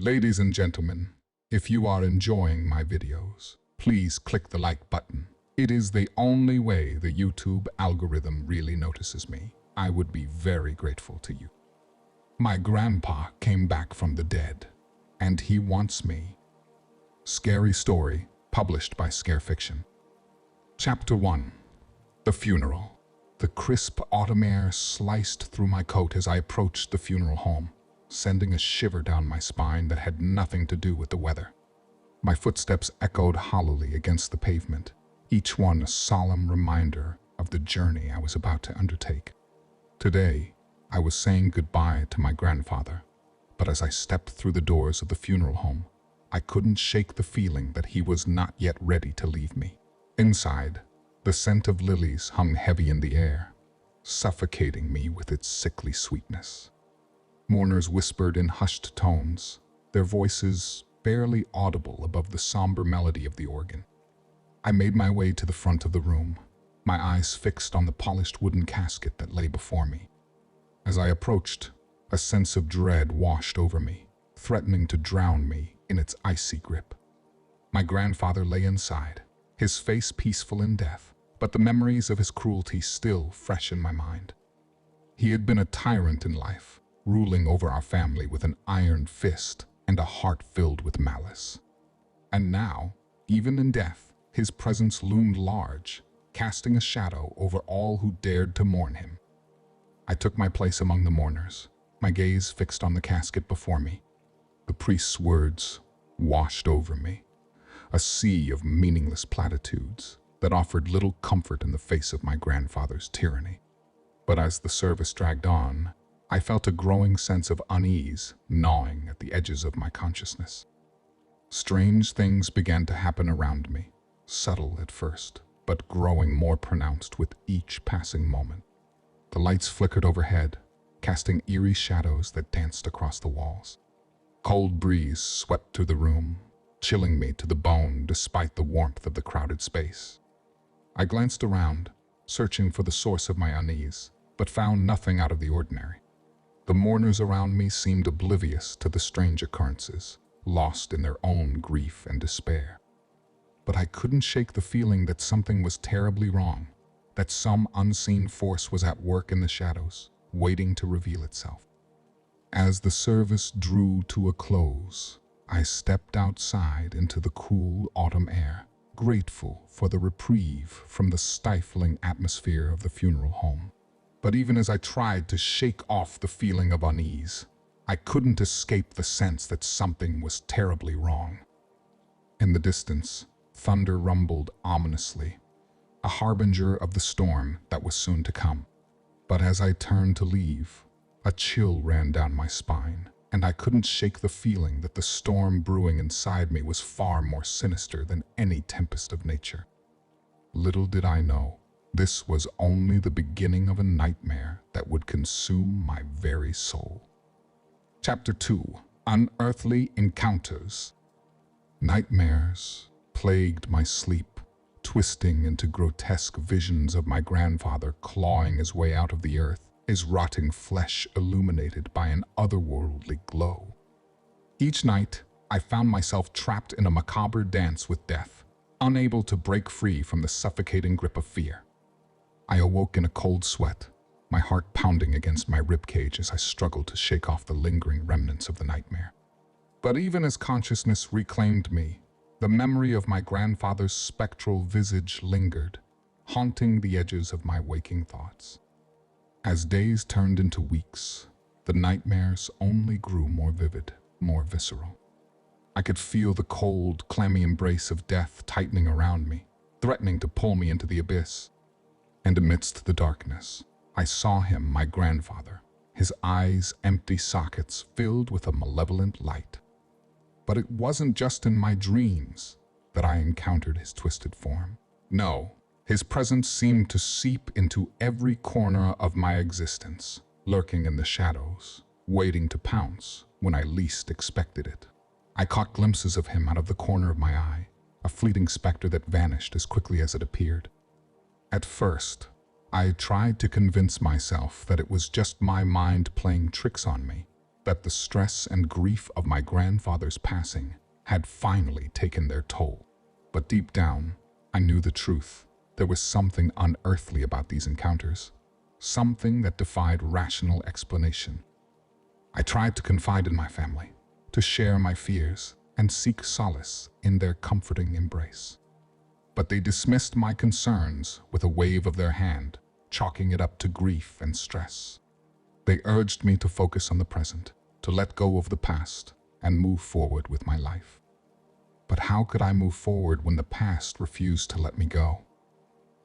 Ladies and gentlemen, if you are enjoying my videos, please click the like button. It is the only way the YouTube algorithm really notices me. I would be very grateful to you. My grandpa came back from the dead, and he wants me. Scary story, published by Scare Fiction. Chapter 1. The Funeral. The crisp autumn air sliced through my coat as I approached the funeral home, sending a shiver down my spine that had nothing to do with the weather. My footsteps echoed hollowly against the pavement, each one a solemn reminder of the journey I was about to undertake. Today, I was saying goodbye to my grandfather, but as I stepped through the doors of the funeral home, I couldn't shake the feeling that he was not yet ready to leave me. Inside, the scent of lilies hung heavy in the air, suffocating me with its sickly sweetness. Mourners whispered in hushed tones, their voices barely audible above the somber melody of the organ. I made my way to the front of the room, my eyes fixed on the polished wooden casket that lay before me. As I approached, a sense of dread washed over me, threatening to drown me in its icy grip. My grandfather lay inside, his face peaceful in death, but the memories of his cruelty still fresh in my mind. He had been a tyrant in life, ruling over our family with an iron fist and a heart filled with malice. And now, even in death, his presence loomed large, casting a shadow over all who dared to mourn him. I took my place among the mourners, my gaze fixed on the casket before me. The priest's words washed over me, a sea of meaningless platitudes that offered little comfort in the face of my grandfather's tyranny. But as the service dragged on, I felt a growing sense of unease gnawing at the edges of my consciousness. Strange things began to happen around me, subtle at first, but growing more pronounced with each passing moment. The lights flickered overhead, casting eerie shadows that danced across the walls. Cold breeze swept through the room, chilling me to the bone despite the warmth of the crowded space. I glanced around, searching for the source of my unease, but found nothing out of the ordinary. The mourners around me seemed oblivious to the strange occurrences, lost in their own grief and despair. But I couldn't shake the feeling that something was terribly wrong, that some unseen force was at work in the shadows, waiting to reveal itself. As the service drew to a close, I stepped outside into the cool autumn air, grateful for the reprieve from the stifling atmosphere of the funeral home. But even as I tried to shake off the feeling of unease, I couldn't escape the sense that something was terribly wrong. In the distance, thunder rumbled ominously, a harbinger of the storm that was soon to come. But as I turned to leave, a chill ran down my spine, and I couldn't shake the feeling that the storm brewing inside me was far more sinister than any tempest of nature. Little did I know, this was only the beginning of a nightmare that would consume my very soul. Chapter 2. Unearthly Encounters. Nightmares plagued my sleep, twisting into grotesque visions of my grandfather clawing his way out of the earth, his rotting flesh illuminated by an otherworldly glow. Each night, I found myself trapped in a macabre dance with death, unable to break free from the suffocating grip of fear. I awoke in a cold sweat, my heart pounding against my ribcage as I struggled to shake off the lingering remnants of the nightmare. But even as consciousness reclaimed me, the memory of my grandfather's spectral visage lingered, haunting the edges of my waking thoughts. As days turned into weeks, the nightmares only grew more vivid, more visceral. I could feel the cold, clammy embrace of death tightening around me, threatening to pull me into the abyss. And amidst the darkness, I saw him, my grandfather, his eyes empty sockets filled with a malevolent light. But it wasn't just in my dreams that I encountered his twisted form. No, his presence seemed to seep into every corner of my existence, lurking in the shadows, waiting to pounce when I least expected it. I caught glimpses of him out of the corner of my eye, a fleeting specter that vanished as quickly as it appeared. At first, I tried to convince myself that it was just my mind playing tricks on me, that the stress and grief of my grandfather's passing had finally taken their toll. But deep down, I knew the truth. There was something unearthly about these encounters, something that defied rational explanation. I tried to confide in my family, to share my fears, and seek solace in their comforting embrace. But they dismissed my concerns with a wave of their hand, chalking it up to grief and stress. They urged me to focus on the present, to let go of the past, and move forward with my life. But how could I move forward when the past refused to let me go?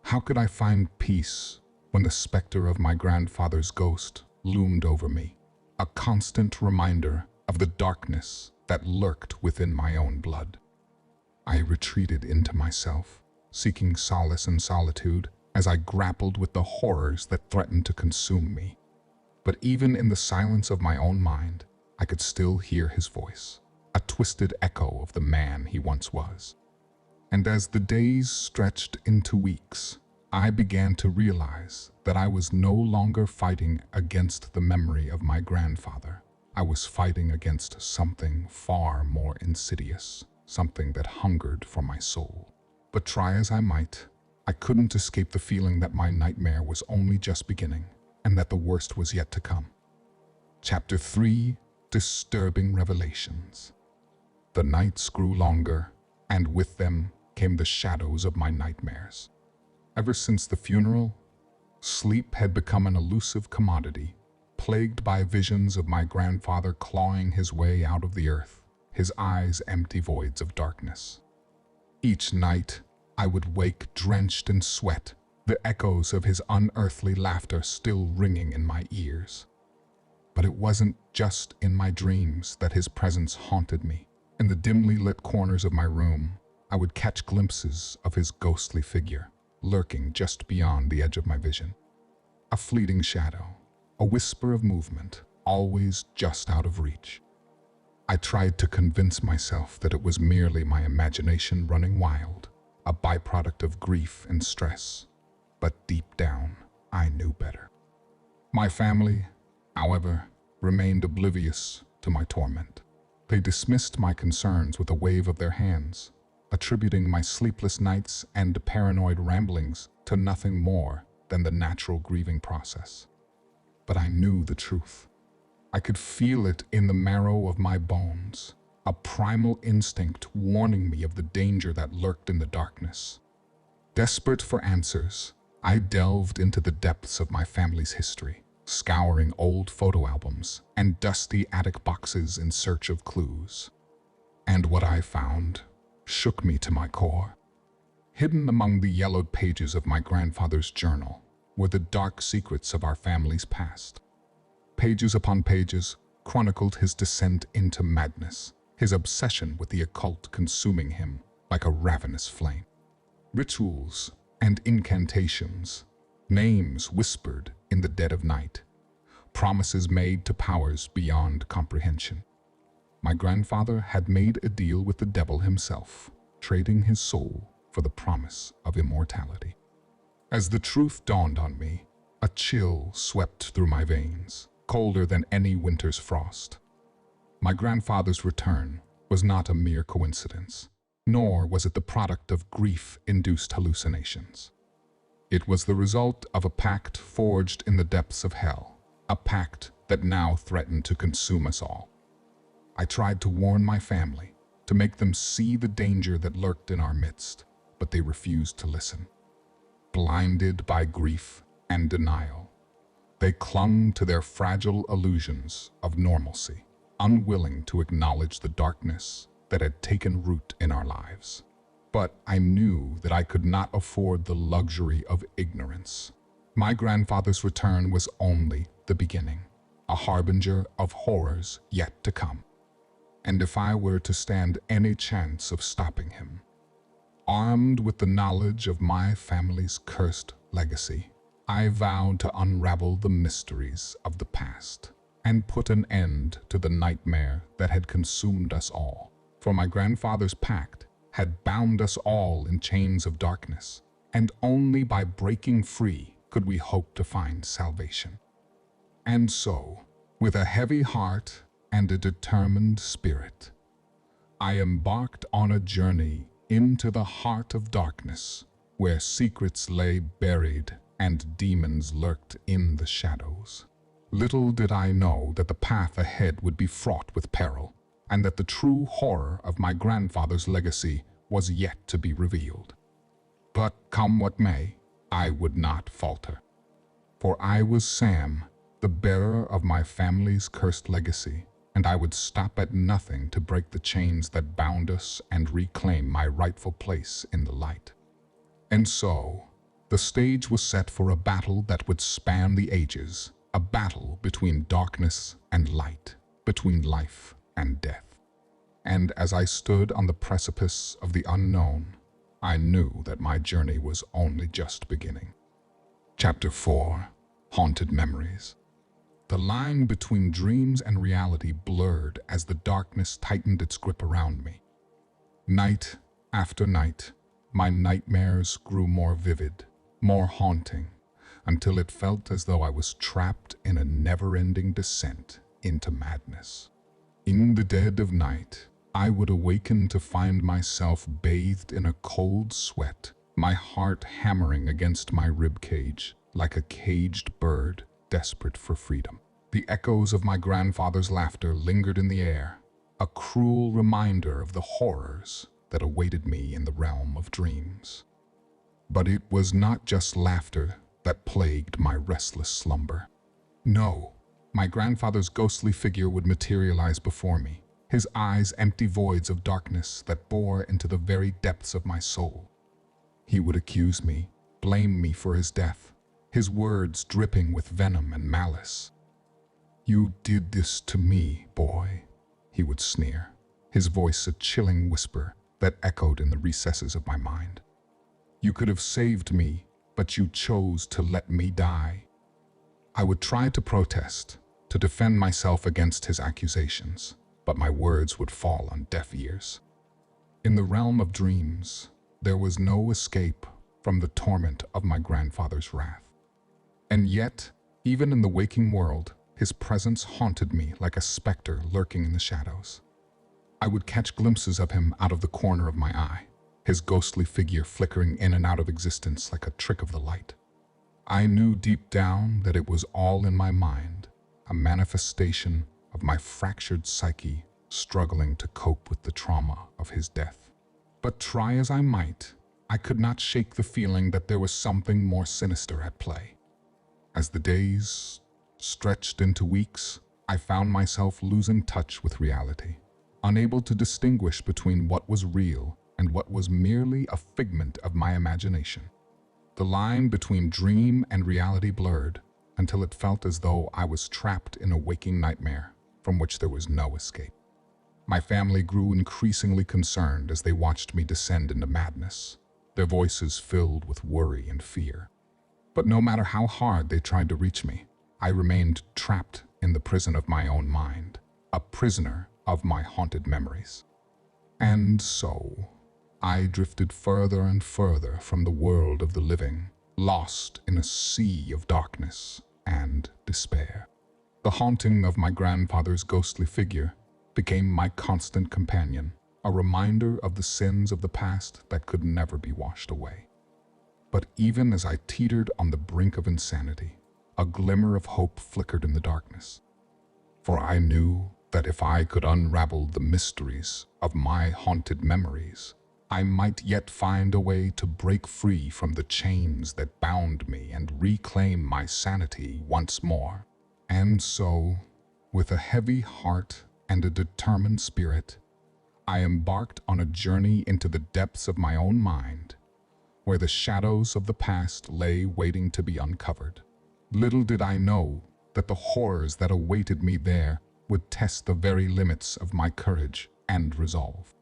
How could I find peace when the specter of my grandfather's ghost loomed over me, a constant reminder of the darkness that lurked within my own blood? I retreated into myself, seeking solace in solitude as I grappled with the horrors that threatened to consume me. But even in the silence of my own mind, I could still hear his voice, a twisted echo of the man he once was. And as the days stretched into weeks, I began to realize that I was no longer fighting against the memory of my grandfather. I was fighting against something far more insidious, something that hungered for my soul. But try as I might, I couldn't escape the feeling that my nightmare was only just beginning, and that the worst was yet to come. Chapter 3: Disturbing Revelations. The nights grew longer, and with them came the shadows of my nightmares. Ever since the funeral, sleep had become an elusive commodity, plagued by visions of my grandfather clawing his way out of the earth, his eyes empty voids of darkness. Each night, I would wake drenched in sweat, the echoes of his unearthly laughter still ringing in my ears. But it wasn't just in my dreams that his presence haunted me. In the dimly lit corners of my room, I would catch glimpses of his ghostly figure, lurking just beyond the edge of my vision. A fleeting shadow, a whisper of movement, always just out of reach. I tried to convince myself that it was merely my imagination running wild, a byproduct of grief and stress. But deep down, I knew better. My family, however, remained oblivious to my torment. They dismissed my concerns with a wave of their hands, attributing my sleepless nights and paranoid ramblings to nothing more than the natural grieving process. But I knew the truth. I could feel it in the marrow of my bones, a primal instinct warning me of the danger that lurked in the darkness. Desperate for answers, I delved into the depths of my family's history, scouring old photo albums and dusty attic boxes in search of clues. And what I found shook me to my core. Hidden among the yellowed pages of my grandfather's journal were the dark secrets of our family's past. Pages upon pages chronicled his descent into madness, his obsession with the occult consuming him like a ravenous flame. Rituals and incantations, names whispered in the dead of night, promises made to powers beyond comprehension. My grandfather had made a deal with the devil himself, trading his soul for the promise of immortality. As the truth dawned on me, a chill swept through my veins, colder than any winter's frost. My grandfather's return was not a mere coincidence, nor was it the product of grief-induced hallucinations. It was the result of a pact forged in the depths of hell, a pact that now threatened to consume us all. I tried to warn my family, to make them see the danger that lurked in our midst, but they refused to listen. Blinded by grief and denial, they clung to their fragile illusions of normalcy, unwilling to acknowledge the darkness that had taken root in our lives. But I knew that I could not afford the luxury of ignorance. My grandfather's return was only the beginning, a harbinger of horrors yet to come. And if I were to stand any chance of stopping him, armed with the knowledge of my family's cursed legacy, I vowed to unravel the mysteries of the past and put an end to the nightmare that had consumed us all. For my grandfather's pact had bound us all in chains of darkness, and only by breaking free could we hope to find salvation. And so, with a heavy heart and a determined spirit. I embarked on a journey into the heart of darkness, where secrets lay buried and demons lurked in the shadows. Little did I know that the path ahead would be fraught with peril, and that the true horror of my grandfather's legacy was yet to be revealed. But come what may, I would not falter. For I was Sam, the bearer of my family's cursed legacy, and I would stop at nothing to break the chains that bound us and reclaim my rightful place in the light. And so, the stage was set for a battle that would span the ages, a battle between darkness and light, between life and death. And as I stood on the precipice of the unknown, I knew that my journey was only just beginning. Chapter 4: Haunted Memories. The line between dreams and reality blurred as the darkness tightened its grip around me. Night after night, my nightmares grew more vivid, more haunting, until it felt as though I was trapped in a never-ending descent into madness. In the dead of night, I would awaken to find myself bathed in a cold sweat, my heart hammering against my ribcage like a caged bird desperate for freedom. The echoes of my grandfather's laughter lingered in the air, a cruel reminder of the horrors that awaited me in the realm of dreams. But it was not just laughter that plagued my restless slumber. No, my grandfather's ghostly figure would materialize before me, his eyes empty voids of darkness that bore into the very depths of my soul. He would accuse me, blame me for his death, his words dripping with venom and malice. "You did this to me, boy," he would sneer, his voice a chilling whisper that echoed in the recesses of my mind. "You could have saved me, but you chose to let me die." I would try to protest, to defend myself against his accusations, but my words would fall on deaf ears. In the realm of dreams, there was no escape from the torment of my grandfather's wrath. And yet, even in the waking world, his presence haunted me like a specter lurking in the shadows. I would catch glimpses of him out of the corner of my eye, his ghostly figure flickering in and out of existence like a trick of the light. I knew deep down that it was all in my mind, a manifestation of my fractured psyche struggling to cope with the trauma of his death. But try as I might, I could not shake the feeling that there was something more sinister at play. As the days stretched into weeks, I found myself losing touch with reality, unable to distinguish between what was real and what was merely a figment of my imagination. The line between dream and reality blurred until it felt as though I was trapped in a waking nightmare from which there was no escape. My family grew increasingly concerned as they watched me descend into madness, their voices filled with worry and fear. But no matter how hard they tried to reach me, I remained trapped in the prison of my own mind, a prisoner of my haunted memories. And so, I drifted further and further from the world of the living, lost in a sea of darkness and despair. The haunting of my grandfather's ghostly figure became my constant companion, a reminder of the sins of the past that could never be washed away. But even as I teetered on the brink of insanity, a glimmer of hope flickered in the darkness. For I knew that if I could unravel the mysteries of my haunted memories, I might yet find a way to break free from the chains that bound me and reclaim my sanity once more. And so, with a heavy heart and a determined spirit, I embarked on a journey into the depths of my own mind, where the shadows of the past lay waiting to be uncovered. Little did I know that the horrors that awaited me there would test the very limits of my courage and resolve.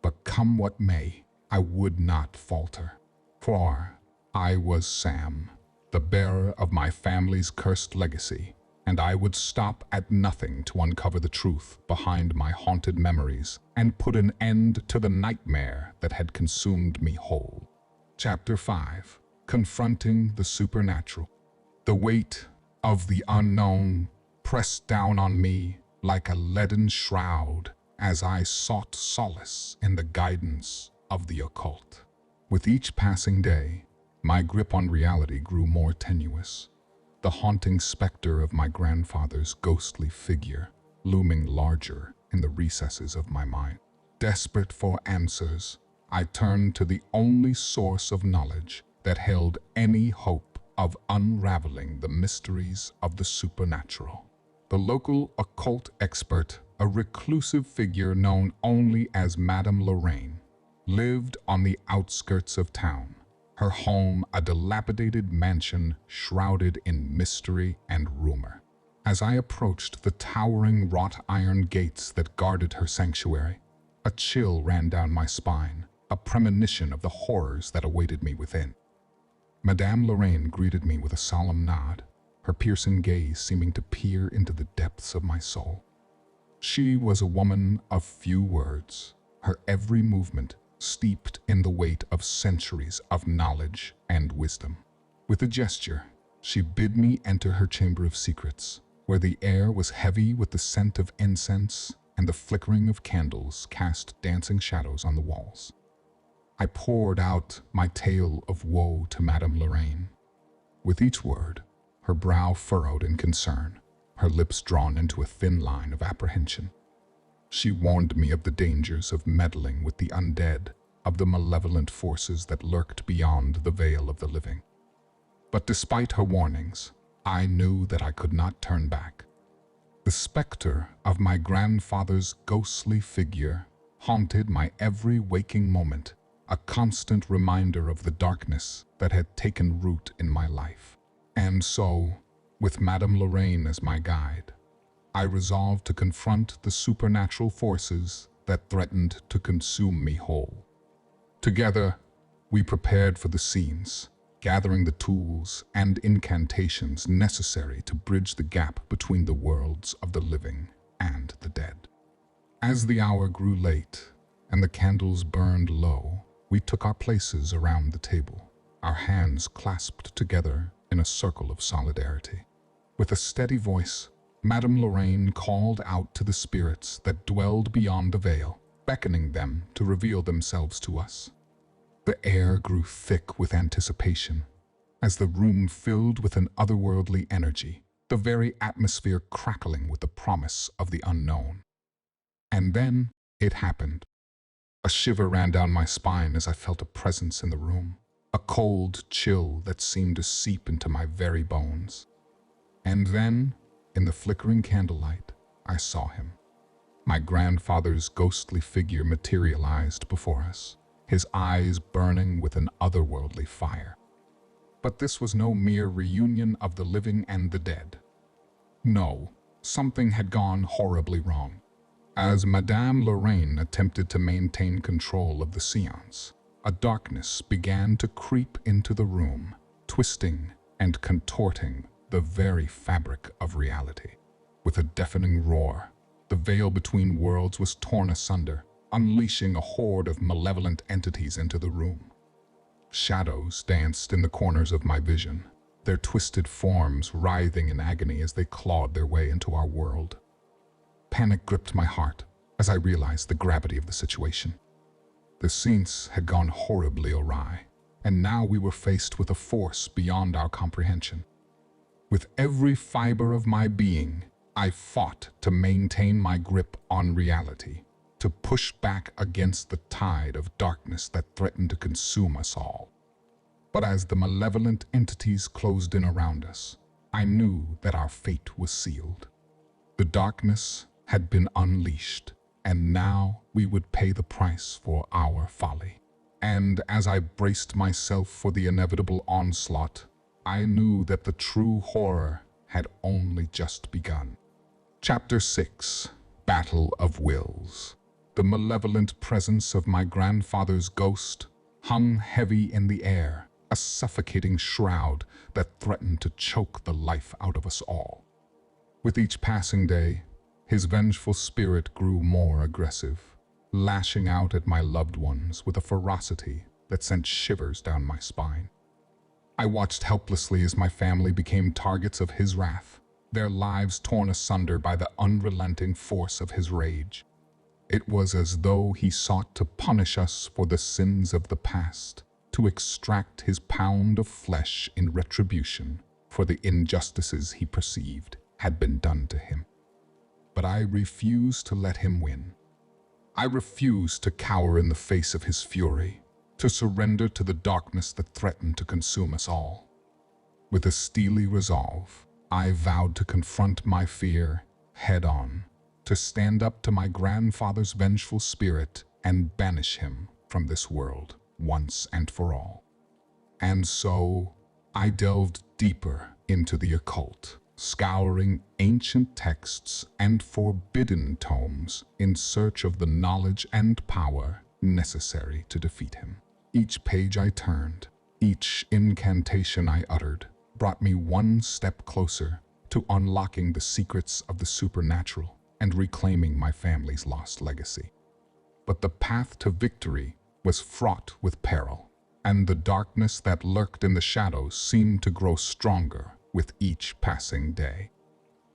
But come what may, I would not falter, for I was Sam, the bearer of my family's cursed legacy, and I would stop at nothing to uncover the truth behind my haunted memories and put an end to the nightmare that had consumed me whole. Chapter 5: Confronting the Supernatural. The weight of the unknown pressed down on me like a leaden shroud as I sought solace in the guidance of the occult. With each passing day, my grip on reality grew more tenuous, the haunting specter of my grandfather's ghostly figure looming larger in the recesses of my mind. Desperate for answers, I turned to the only source of knowledge that held any hope of unraveling the mysteries of the supernatural. The local occult expert, a reclusive figure known only as Madame Lorraine, lived on the outskirts of town, her home a dilapidated mansion shrouded in mystery and rumor. As I approached the towering wrought iron gates that guarded her sanctuary, a chill ran down my spine, a premonition of the horrors that awaited me within. Madame Lorraine greeted me with a solemn nod, her piercing gaze seeming to peer into the depths of my soul. She was a woman of few words, her every movement steeped in the weight of centuries of knowledge and wisdom. With a gesture, she bid me enter her chamber of secrets, where the air was heavy with the scent of incense and the flickering of candles cast dancing shadows on the walls. I poured out my tale of woe to Madame Lorraine. With each word, her brow furrowed in concern, her lips drawn into a thin line of apprehension. She warned me of the dangers of meddling with the undead, of the malevolent forces that lurked beyond the veil of the living. But despite her warnings, I knew that I could not turn back. The specter of my grandfather's ghostly figure haunted my every waking moment, a constant reminder of the darkness that had taken root in my life. And so, with Madame Lorraine as my guide, I resolved to confront the supernatural forces that threatened to consume me whole. Together, we prepared for the scenes, gathering the tools and incantations necessary to bridge the gap between the worlds of the living and the dead. As the hour grew late and the candles burned low, we took our places around the table, our hands clasped together in a circle of solidarity. With a steady voice, Madame Lorraine called out to the spirits that dwelled beyond the veil, beckoning them to reveal themselves to us. The air grew thick with anticipation, as the room filled with an otherworldly energy, the very atmosphere crackling with the promise of the unknown. And then it happened. A shiver ran down my spine as I felt a presence in the room, a cold chill that seemed to seep into my very bones. And then, in the flickering candlelight, I saw him. My grandfather's ghostly figure materialized before us, his eyes burning with an otherworldly fire. But this was no mere reunion of the living and the dead. No, something had gone horribly wrong. As Madame Lorraine attempted to maintain control of the seance, a darkness began to creep into the room, twisting and contorting the very fabric of reality. With a deafening roar, the veil between worlds was torn asunder, unleashing a horde of malevolent entities into the room. Shadows danced in the corners of my vision, their twisted forms writhing in agony as they clawed their way into our world. Panic gripped my heart as I realized the gravity of the situation. The scenes had gone horribly awry, and now we were faced with a force beyond our comprehension. With every fiber of my being, I fought to maintain my grip on reality, to push back against the tide of darkness that threatened to consume us all. But as the malevolent entities closed in around us, I knew that our fate was sealed. The darkness had been unleashed, and now we would pay the price for our folly. And as I braced myself for the inevitable onslaught, I knew that the true horror had only just begun. Chapter 6: Battle of Wills. The malevolent presence of my grandfather's ghost hung heavy in the air, a suffocating shroud that threatened to choke the life out of us all. With each passing day, his vengeful spirit grew more aggressive, lashing out at my loved ones with a ferocity that sent shivers down my spine. I watched helplessly as my family became targets of his wrath, their lives torn asunder by the unrelenting force of his rage. It was as though he sought to punish us for the sins of the past, to extract his pound of flesh in retribution for the injustices he perceived had been done to him. But I refused to let him win. I refused to cower in the face of his fury, to surrender to the darkness that threatened to consume us all. With a steely resolve, I vowed to confront my fear head-on, to stand up to my grandfather's vengeful spirit and banish him from this world once and for all. And so, I delved deeper into the occult, scouring ancient texts and forbidden tomes in search of the knowledge and power necessary to defeat him. Each page I turned, each incantation I uttered, brought me one step closer to unlocking the secrets of the supernatural and reclaiming my family's lost legacy. But the path to victory was fraught with peril, and the darkness that lurked in the shadows seemed to grow stronger with each passing day.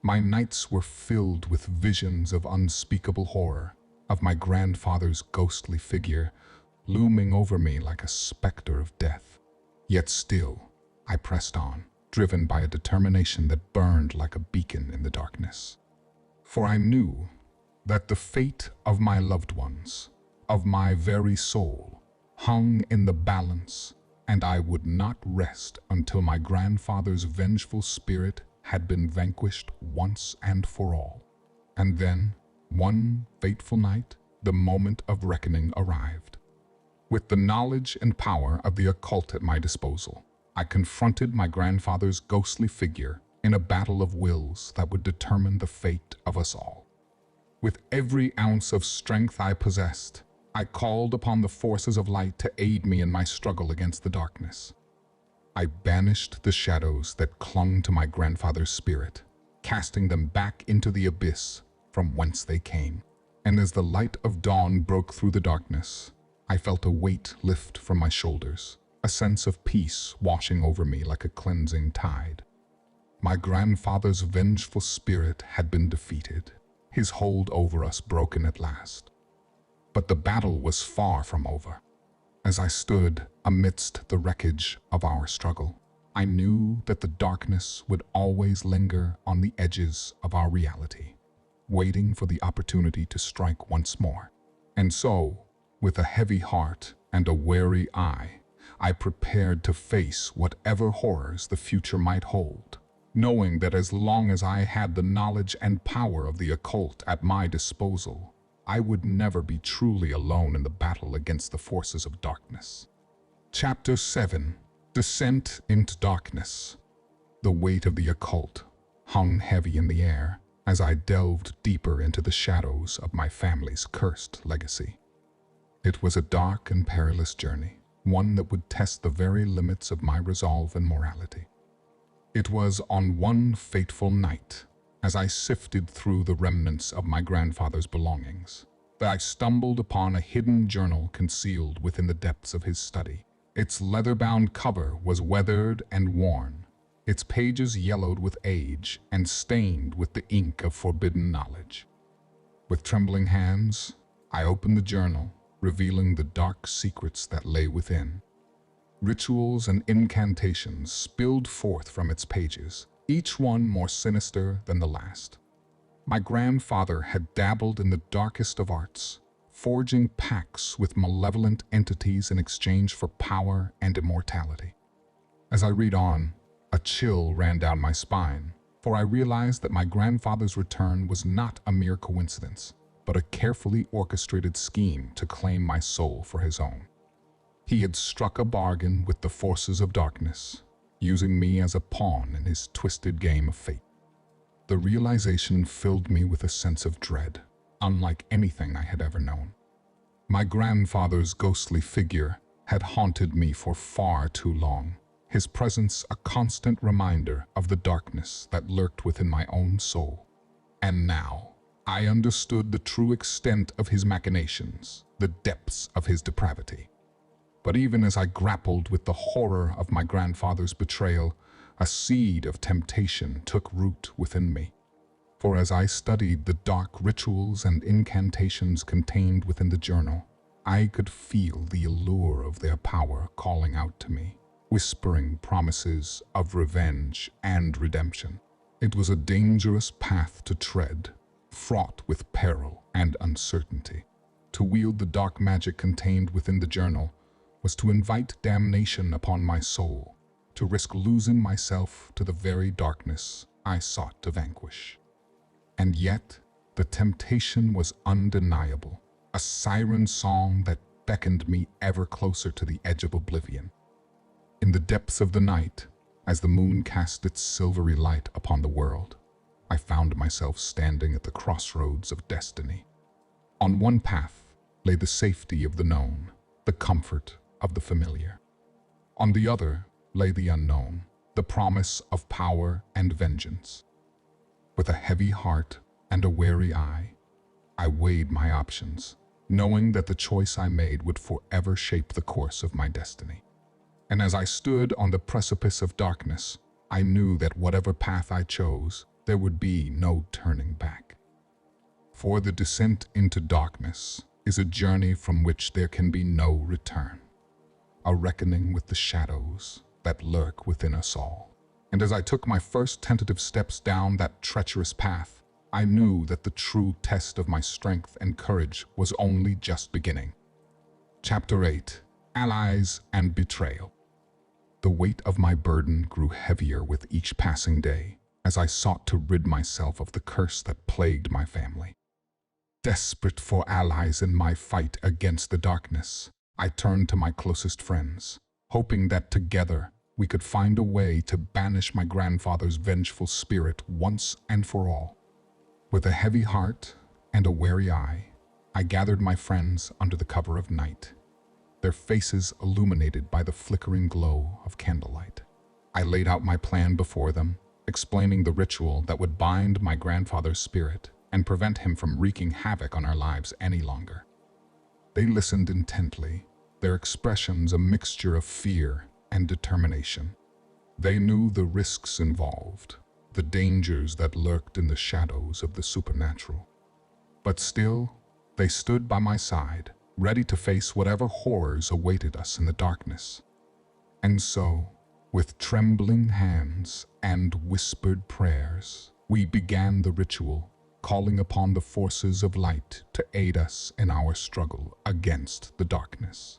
My nights were filled with visions of unspeakable horror, of my grandfather's ghostly figure looming over me like a specter of death. Yet still, I pressed on, driven by a determination that burned like a beacon in the darkness. For I knew that the fate of my loved ones, of my very soul, hung in the balance, and I would not rest until my grandfather's vengeful spirit had been vanquished once and for all. And then, one fateful night, the moment of reckoning arrived. With the knowledge and power of the occult at my disposal, I confronted my grandfather's ghostly figure in a battle of wills that would determine the fate of us all. With every ounce of strength I possessed, I called upon the forces of light to aid me in my struggle against the darkness. I banished the shadows that clung to my grandfather's spirit, casting them back into the abyss from whence they came. And as the light of dawn broke through the darkness, I felt a weight lift from my shoulders, a sense of peace washing over me like a cleansing tide. My grandfather's vengeful spirit had been defeated, his hold over us broken at last. But the battle was far from over. As I stood amidst the wreckage of our struggle, I knew that the darkness would always linger on the edges of our reality, waiting for the opportunity to strike once more. And so, with a heavy heart and a wary eye, I prepared to face whatever horrors the future might hold, knowing that as long as I had the knowledge and power of the occult at my disposal, I would never be truly alone in the battle against the forces of darkness. Chapter 7. Descent into Darkness. The weight of the occult hung heavy in the air as I delved deeper into the shadows of my family's cursed legacy. It was a dark and perilous journey, one that would test the very limits of my resolve and morality. It was on one fateful night, as I sifted through the remnants of my grandfather's belongings, that I stumbled upon a hidden journal concealed within the depths of his study. Its leather-bound cover was weathered and worn, its pages yellowed with age and stained with the ink of forbidden knowledge. With trembling hands, I opened the journal, revealing the dark secrets that lay within. Rituals and incantations spilled forth from its pages, each one more sinister than the last. My grandfather had dabbled in the darkest of arts, forging pacts with malevolent entities in exchange for power and immortality. As I read on, a chill ran down my spine, for I realized that my grandfather's return was not a mere coincidence, but a carefully orchestrated scheme to claim my soul for his own. He had struck a bargain with the forces of darkness, using me as a pawn in his twisted game of fate. The realization filled me with a sense of dread, unlike anything I had ever known. My grandfather's ghostly figure had haunted me for far too long, his presence a constant reminder of the darkness that lurked within my own soul. And now, I understood the true extent of his machinations, the depths of his depravity. But even as I grappled with the horror of my grandfather's betrayal, A seed of temptation took root within me. For as I studied the dark rituals and incantations contained within the journal, I could feel the allure of their power calling out to me, whispering promises of revenge and redemption. It was a dangerous path to tread, fraught with peril and uncertainty. To wield the dark magic contained within the journal was to invite damnation upon my soul, to risk losing myself to the very darkness I sought to vanquish. And yet, the temptation was undeniable, a siren song that beckoned me ever closer to the edge of oblivion. In the depths of the night, as the moon cast its silvery light upon the world, I found myself standing at the crossroads of destiny. On one path lay the safety of the known, the comfort of the familiar. On the other lay the unknown, the promise of power and vengeance. With a heavy heart and a wary eye, I weighed my options, knowing that the choice I made would forever shape the course of my destiny. And as I stood on the precipice of darkness, I knew that whatever path I chose, there would be no turning back. For the descent into darkness is a journey from which there can be no return, a reckoning with the shadows that lurk within us all. And as I took my first tentative steps down that treacherous path, I knew that the true test of my strength and courage was only just beginning. Chapter 8: Allies and Betrayal. The weight of my burden grew heavier with each passing day as I sought to rid myself of the curse that plagued my family. Desperate for allies in my fight against the darkness, I turned to my closest friends, hoping that together we could find a way to banish my grandfather's vengeful spirit once and for all. With a heavy heart and a wary eye, I gathered my friends under the cover of night, their faces illuminated by the flickering glow of candlelight. I laid out my plan before them, explaining the ritual that would bind my grandfather's spirit and prevent him from wreaking havoc on our lives any longer. They listened intently, their expressions a mixture of fear and determination. They knew the risks involved, the dangers that lurked in the shadows of the supernatural. But still, they stood by my side, ready to face whatever horrors awaited us in the darkness. And so, with trembling hands and whispered prayers, we began the ritual, calling upon the forces of light to aid us in our struggle against the darkness.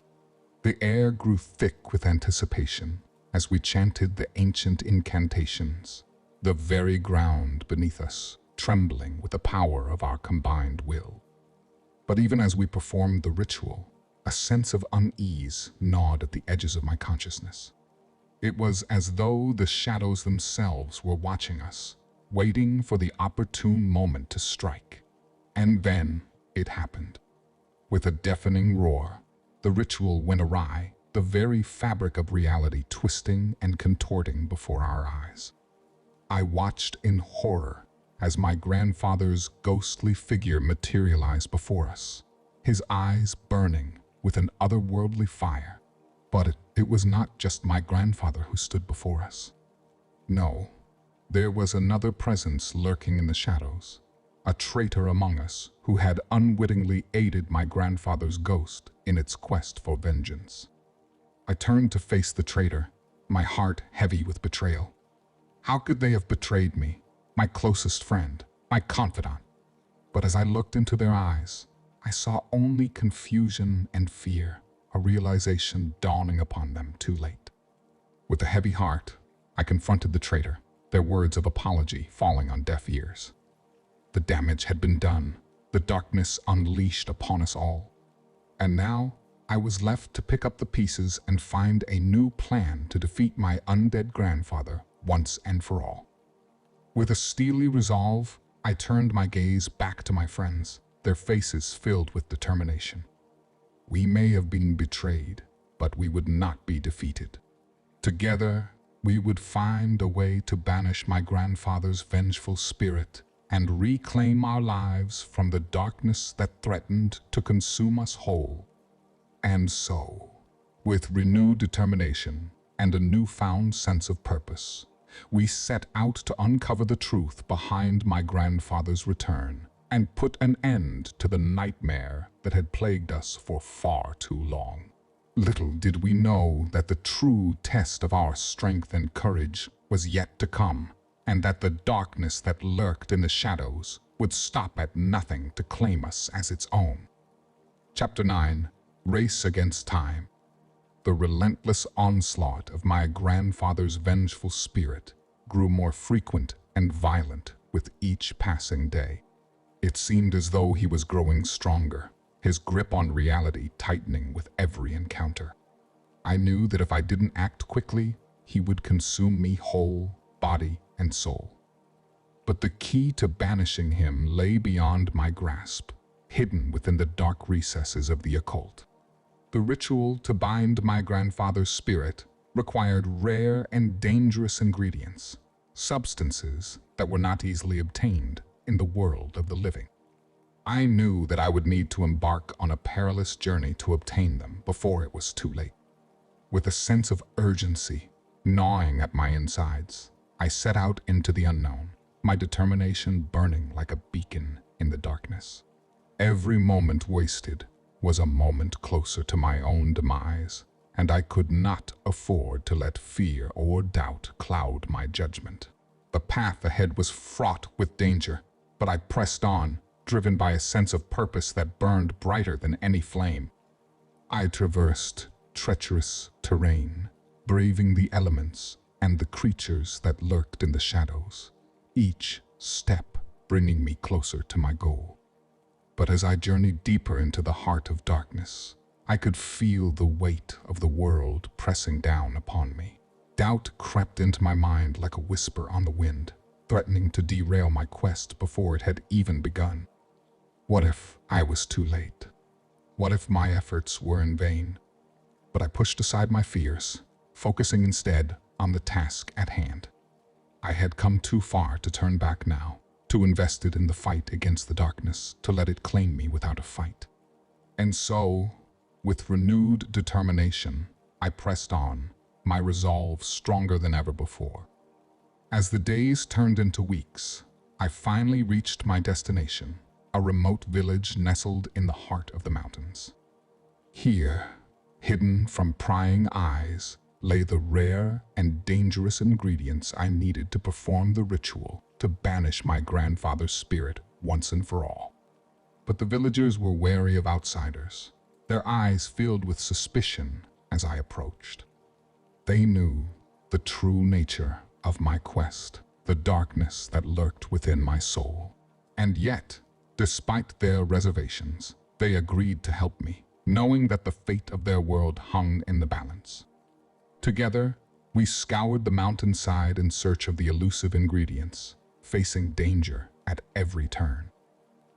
The air grew thick with anticipation as we chanted the ancient incantations, the very ground beneath us trembling with the power of our combined will. But even as we performed the ritual, a sense of unease gnawed at the edges of my consciousness. It was as though the shadows themselves were watching us, waiting for the opportune moment to strike. And then it happened. With a deafening roar, the ritual went awry, the very fabric of reality twisting and contorting before our eyes. I watched in horror as my grandfather's ghostly figure materialized before us, his eyes burning with an otherworldly fire. But it was not just my grandfather who stood before us. No, there was another presence lurking in the shadows, a traitor among us who had unwittingly aided my grandfather's ghost in its quest for vengeance. I turned to face the traitor, my heart heavy with betrayal. How could they have betrayed me, my closest friend, my confidant? But as I looked into their eyes, I saw only confusion and fear, a realization dawning upon them too late. With a heavy heart, I confronted the traitor, their words of apology falling on deaf ears. The damage had been done, the darkness unleashed upon us all. And now, I was left to pick up the pieces and find a new plan to defeat my undead grandfather once and for all. With a steely resolve, I turned my gaze back to my friends, their faces filled with determination. We may have been betrayed, but we would not be defeated. Together, we would find a way to banish my grandfather's vengeful spirit and reclaim our lives from the darkness that threatened to consume us whole. And so, with renewed determination and a newfound sense of purpose, We set out to uncover the truth behind my grandfather's return and put an end to the nightmare that had plagued us for far too long. Little did we know that the true test of our strength and courage was yet to come, and that the darkness that lurked in the shadows would stop at nothing to claim us as its own. Chapter 9. Race Against Time. The relentless onslaught of my grandfather's vengeful spirit grew more frequent and violent with each passing day. It seemed as though he was growing stronger, his grip on reality tightening with every encounter. I knew that if I didn't act quickly, he would consume me whole, body and soul. But the key to banishing him lay beyond my grasp, hidden within the dark recesses of the occult. The ritual to bind my grandfather's spirit required rare and dangerous ingredients, substances that were not easily obtained in the world of the living. I knew that I would need to embark on a perilous journey to obtain them before it was too late. With a sense of urgency gnawing at my insides, I set out into the unknown, my determination burning like a beacon in the darkness. Every moment wasted was a moment closer to my own demise, and I could not afford to let fear or doubt cloud my judgment. The path ahead was fraught with danger, but I pressed on, driven by a sense of purpose that burned brighter than any flame. I traversed treacherous terrain, braving the elements and the creatures that lurked in the shadows, each step bringing me closer to my goal. But as I journeyed deeper into the heart of darkness, I could feel the weight of the world pressing down upon me. Doubt crept into my mind like a whisper on the wind, threatening to derail my quest before it had even begun. What if I was too late? What if my efforts were in vain? But I pushed aside my fears, focusing instead on the task at hand. I had come too far to turn back now, too invested in the fight against the darkness to let it claim me without a fight. And so, with renewed determination, I pressed on, my resolve stronger than ever before. As the days turned into weeks, I finally reached my destination, a remote village nestled in the heart of the mountains. Here, hidden from prying eyes, lay the rare and dangerous ingredients I needed to perform the ritual to banish my grandfather's spirit once and for all. But the villagers were wary of outsiders, their eyes filled with suspicion as I approached. They knew the true nature of my quest, the darkness that lurked within my soul. And yet, despite their reservations, they agreed to help me, knowing that the fate of their world hung in the balance. Together, we scoured the mountainside in search of the elusive ingredients, facing danger at every turn.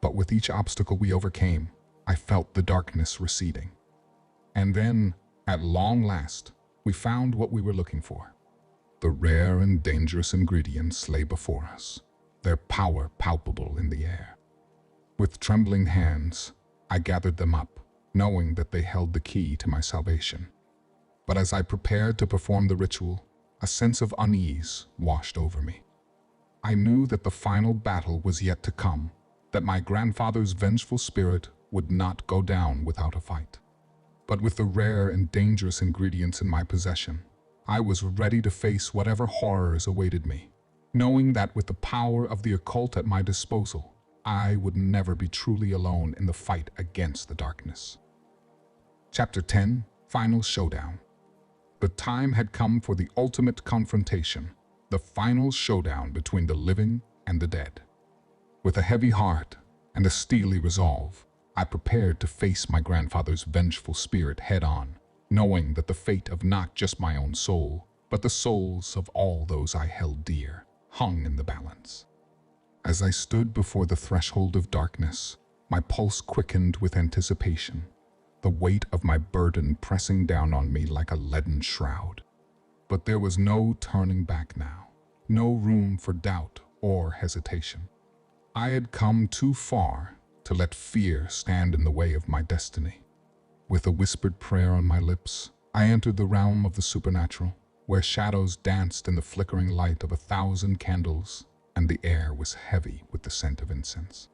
But with each obstacle we overcame, I felt the darkness receding. And then, at long last, we found what we were looking for. The rare and dangerous ingredients lay before us, their power palpable in the air. With trembling hands, I gathered them up, knowing that they held the key to my salvation. But as I prepared to perform the ritual, a sense of unease washed over me. I knew that the final battle was yet to come, that my grandfather's vengeful spirit would not go down without a fight. But with the rare and dangerous ingredients in my possession, I was ready to face whatever horrors awaited me, knowing that with the power of the occult at my disposal, I would never be truly alone in the fight against the darkness. Chapter 10. Final Showdown. The time had come for the ultimate confrontation, the final showdown between the living and the dead. With a heavy heart and a steely resolve, I prepared to face my grandfather's vengeful spirit head-on, knowing that the fate of not just my own soul, but the souls of all those I held dear, hung in the balance. As I stood before the threshold of darkness, my pulse quickened with anticipation, the weight of my burden pressing down on me like a leaden shroud. But there was no turning back now, no room for doubt or hesitation. I had come too far to let fear stand in the way of my destiny. With a whispered prayer on my lips, I entered the realm of the supernatural, where shadows danced in the flickering light of 1,000 candles, and the air was heavy with the scent of incense.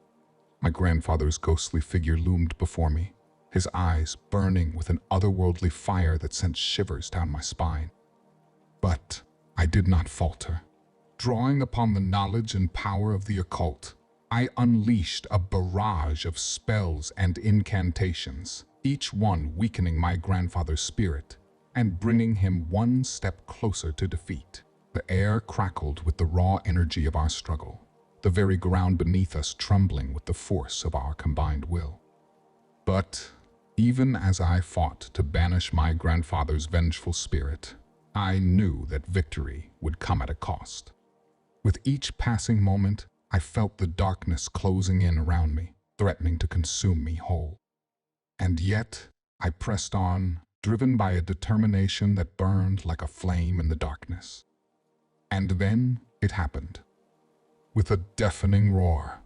My grandfather's ghostly figure loomed before me, his eyes burning with an otherworldly fire that sent shivers down my spine. But I did not falter. Drawing upon the knowledge and power of the occult, I unleashed a barrage of spells and incantations, each one weakening my grandfather's spirit and bringing him one step closer to defeat. The air crackled with the raw energy of our struggle, the very ground beneath us trembling with the force of our combined will. But even as I fought to banish my grandfather's vengeful spirit, I knew that victory would come at a cost. With each passing moment, I felt the darkness closing in around me, threatening to consume me whole. And yet, I pressed on, driven by a determination that burned like a flame in the darkness. And then it happened. With a deafening roar,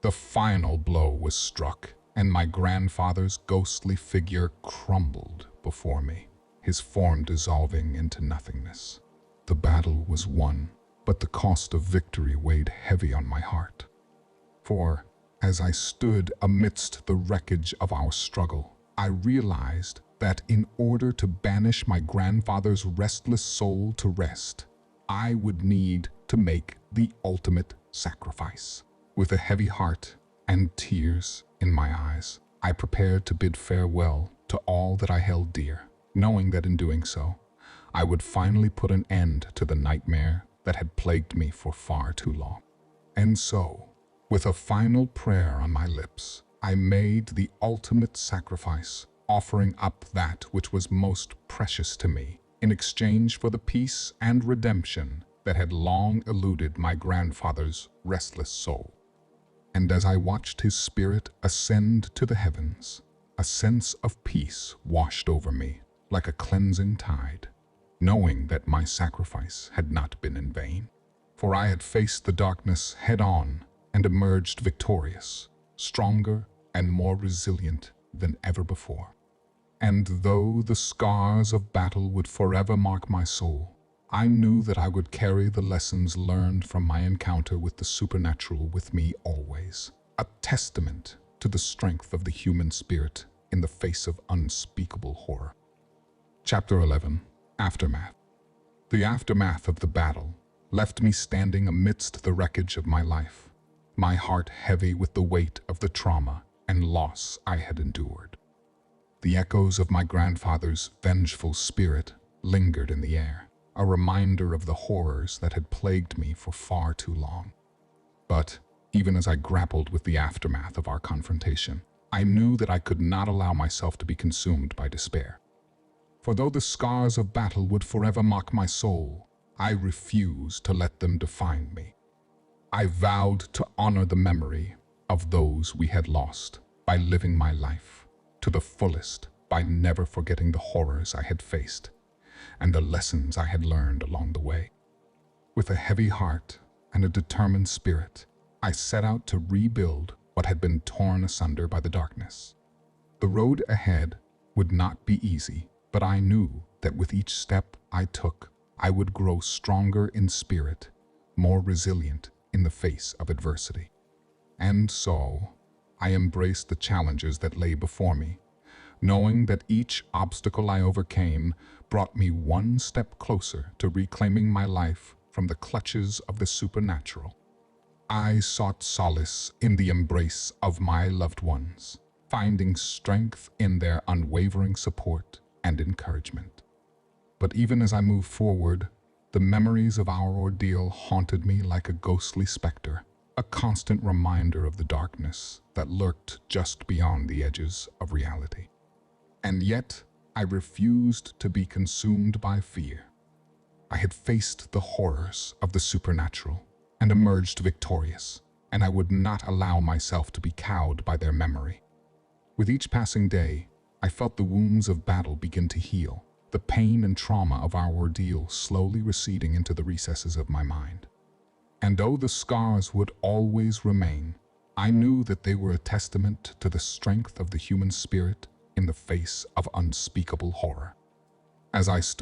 the final blow was struck, and my grandfather's ghostly figure crumbled before me, his form dissolving into nothingness. The battle was won, but the cost of victory weighed heavy on my heart. For, as I stood amidst the wreckage of our struggle, I realized that in order to banish my grandfather's restless soul to rest, I would need to make the ultimate sacrifice. With a heavy heart and tears in my eyes, I prepared to bid farewell to all that I held dear, knowing that in doing so, I would finally put an end to the nightmare that had plagued me for far too long. And so, with a final prayer on my lips, I made the ultimate sacrifice, offering up that which was most precious to me in exchange for the peace and redemption that had long eluded my grandfather's restless soul. And as I watched his spirit ascend to the heavens, a sense of peace washed over me like a cleansing tide, knowing that my sacrifice had not been in vain. For I had faced the darkness head-on and emerged victorious, stronger and more resilient than ever before. And though the scars of battle would forever mark my soul, I knew that I would carry the lessons learned from my encounter with the supernatural with me always, a testament to the strength of the human spirit in the face of unspeakable horror. Chapter 11. Aftermath. The aftermath of the battle left me standing amidst the wreckage of my life, my heart heavy with the weight of the trauma and loss I had endured. The echoes of my grandfather's vengeful spirit lingered in the air, a reminder of the horrors that had plagued me for far too long. But even as I grappled with the aftermath of our confrontation, I knew that I could not allow myself to be consumed by despair. For though the scars of battle would forever mock my soul, I refused to let them define me. I vowed to honor the memory of those we had lost by living my life to the fullest, by never forgetting the horrors I had faced and the lessons I had learned along the way. With a heavy heart and a determined spirit, I set out to rebuild what had been torn asunder by the darkness. The road ahead would not be easy, but I knew that with each step I took, I would grow stronger in spirit, more resilient in the face of adversity. And so, I embraced the challenges that lay before me, knowing that each obstacle I overcame brought me one step closer to reclaiming my life from the clutches of the supernatural. I sought solace in the embrace of my loved ones, finding strength in their unwavering support and encouragement. But even as I moved forward, the memories of our ordeal haunted me like a ghostly specter, a constant reminder of the darkness that lurked just beyond the edges of reality. And yet, I refused to be consumed by fear. I had faced the horrors of the supernatural and emerged victorious, and I would not allow myself to be cowed by their memory. With each passing day, I felt the wounds of battle begin to heal, the pain and trauma of our ordeal slowly receding into the recesses of my mind. And though the scars would always remain, I knew that they were a testament to the strength of the human spirit in the face of unspeakable horror. As I stood